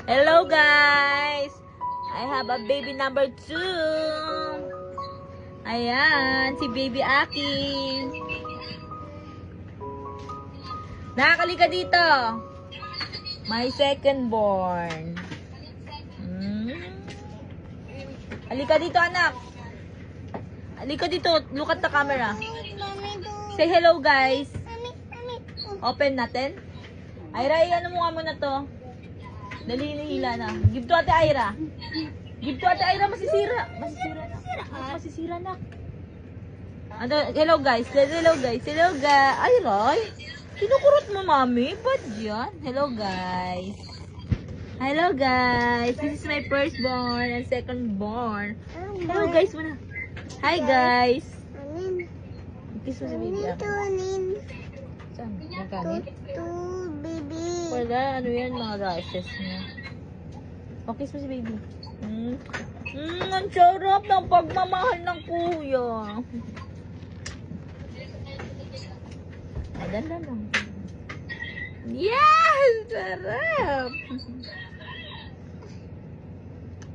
Hello guys! I have a baby number 2. Ayan, si baby Aki. Nakakalika dito. My second born. Halika dito anak. Halika dito, look at the camera. Say hello guys. Open natin. Ira, ano mo nga muna to? Dali, nahila na. Give to Ate Ira. Give to Ate Ira, masisira. Masisira na. Ano, hello guys. Hello guys. Hello guys. Ay, Roy. Kinukurot mo, mami. Ba't yan? Hello guys. Hello guys. This is my first born and second born. Hello guys muna. Hi guys. Kiss mo si baby ako. Saan? Magkanin? Wala, ano yan, mga rashes niya. O, kiss mo si baby. Ang sarap ng pagmamahal ng kuya. Adan lang. Yes! Sarap!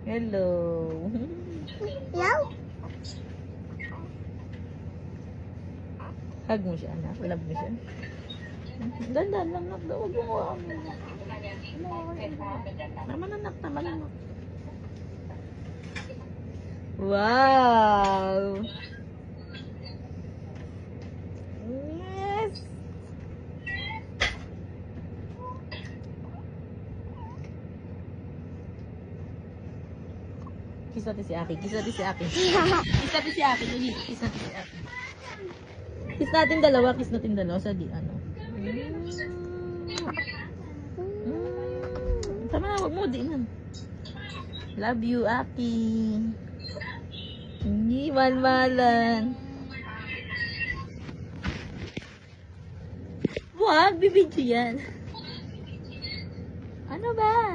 Hello. Hello? Hug mo siya, anak. Love mo siya. Dandan lang, nak. Huwag mo ko. Naman, anak. Wow! Yes! Kiss natin si Aki. Kiss natin si Aki. Kiss natin si Aki. Kiss natin si Aki. Kiss natin dalawa. Kiss natin dalawa. Sa di ano. Tama na. Huwag mo. Di na. Love you, Aki. Hindi malmalan. Wag, bibidyo yan. Ano ba?